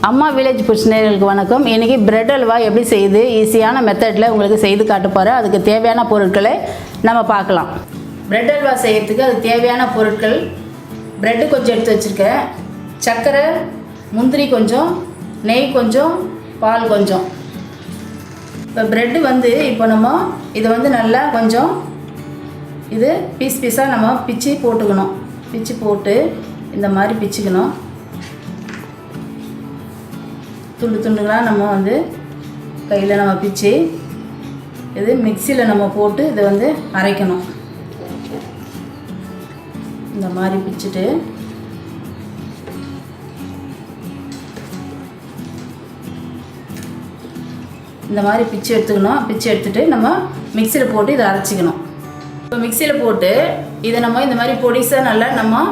அம்மா village foods நேயர்களுக்கு வணக்கம். இன்றைக்கி பிரெட் அல்வா எப்படி செய்யுது ஈஸியான மெத்தடில் உங்களுக்கு செய்து காட்ட போகிறேன். அதுக்கு தேவையான பொருட்களை நம்ம பார்க்கலாம். பிரெட் அல்வா செய்கிறதுக்கு அதுக்கு தேவையான பொருட்கள்: பிரெட்டு கொஞ்சம் எடுத்து வச்சுருக்கேன், சர்க்கரை, முந்திரி கொஞ்சம், நெய் கொஞ்சம், பால் கொஞ்சம். இப்போ பிரெட்டு இப்போ நம்ம இதை நல்லா கொஞ்சம் இது பீஸ் பீஸாக நம்ம பிச்சு போட்டுக்கணும். பிச்சு போட்டு இந்த மாதிரி பிச்சுக்கணும். துண்டு துண்டுகளாக நம்ம கையில் நம்ம பிச்சு இது மிக்சியில் நம்ம போட்டு இதை அரைக்கணும். இந்த மாதிரி பிச்சுட்டு இந்த மாதிரி பிச்சு எடுத்துக்கணும். பிச்சு எடுத்துகிட்டு நம்ம மிக்சியில் போட்டு இதை அரைச்சிக்கணும். இப்போ மிக்சியில் போட்டு இதை நம்ம இந்த மாதிரி பொடிசாக நல்லா நம்ம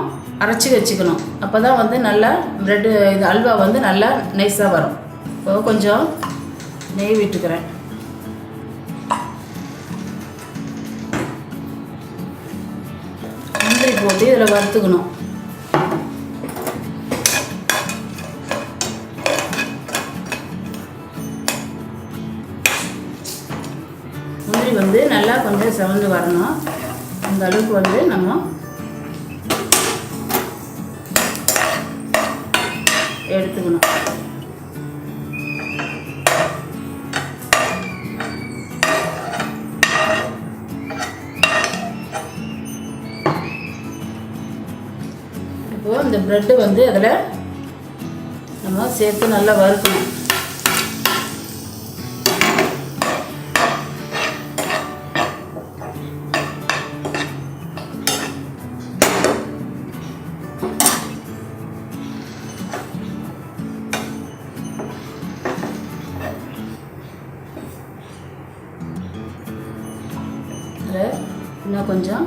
அரைச்சி வச்சுக்கணும். அப்போ தான் நல்லா ப்ரெட்டு இது அல்வா நல்லா நைஸாக வரும். இப்போ கொஞ்சம் நெய் விட்டுக்கிறேன். முந்திரி போட்டு இதில் வறுத்துக்கணும். முந்திரி நல்லா கொஞ்சம் செவந்து வரணும். அந்த அளவுக்கு நம்ம எடுத்துக்கணும். இப்போ இந்த பிரெட்டு அதில் நம்ம சேர்த்து நல்லா வறுக்கணும். இன்னும் கொஞ்சம்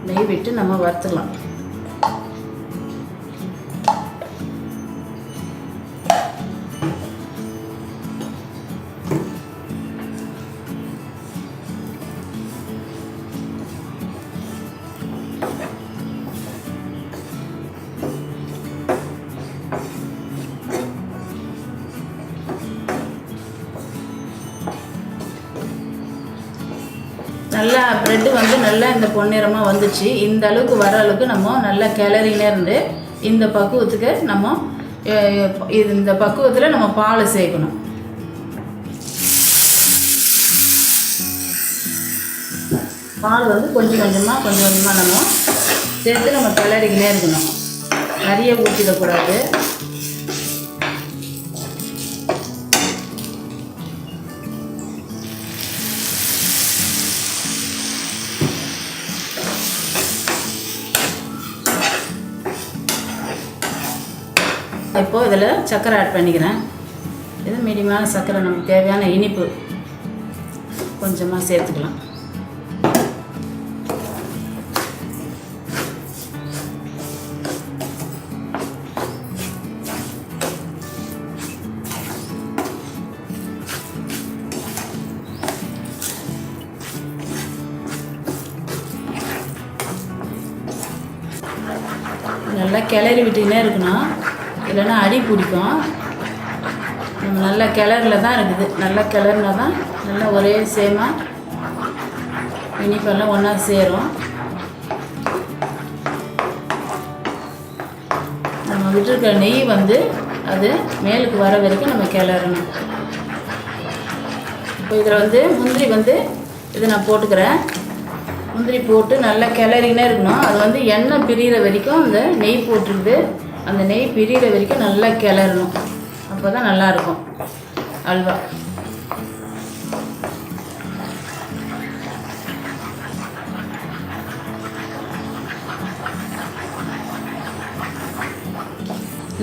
நெய் விட்டு நம்ம வறுத்துக்கலாம். நல்லா ப்ரெட்டு நல்லா இந்த பொன்னிறமாக வந்துச்சு. இந்த அளவுக்கு வர அளவுக்கு நம்ம நல்லா கிளறினே இருந்து இந்த பக்குவத்துக்கு நம்ம இந்த பக்குவத்தில் நம்ம பால் சேர்க்கணும். பால் கொஞ்சம் கொஞ்சமாக நம்ம சேர்த்து நம்ம கிளறிக்கினே இருக்கணும். நிறைய ஊற்றிடக்கூடாது. இப்போ இதில் சர்க்கரை ஆட் பண்ணிக்கிறேன். இது மீடியமான சர்க்கரை, நமக்கு தேவையான இனிப்பு கொஞ்சமாக சேர்த்துக்கலாம். நல்லா கிளறி விட்டுக்கினே இருக்கணும், இல்லைன்னா அடி பிடிக்கும். நம்ம நல்ல கிளறில் தான் இருக்குது. நல்லா கிளறினா தான் நல்லா ஒரே சேமாக இனிப்பெல்லாம் ஒன்றா சேரும். நம்ம விட்டுருக்கிற நெய் அது மேலுக்கு வர வரைக்கும் நம்ம கிளறணும். இப்போ இதில் முந்திரி இதை நான் போட்டுக்கிறேன். முந்திரி போட்டு நல்லா கிளறினே இருக்கணும். அது எண்ணெய் பிரிகிற வரைக்கும் அந்த நெய் போட்டுருக்குது. அந்த நெய் பிரிகிற வரைக்கும் நல்லா கிளறணும். அப்போ தான் நல்லாயிருக்கும் அல்வா.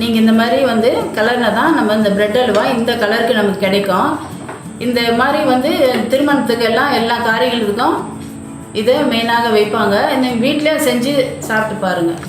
நீங்கள் இந்த மாதிரி கலர்னா தான் நம்ம இந்த பிரெட் அல்வா இந்த கலருக்கு நமக்கு கிடைக்கும். இந்த மாதிரி திருமணத்துக்கு எல்லா காரியங்களுக்கும் இதை மெயினாக வைப்பாங்க. இந்த வீட்டிலே செஞ்சு சாப்பிட்டு பாருங்கள்.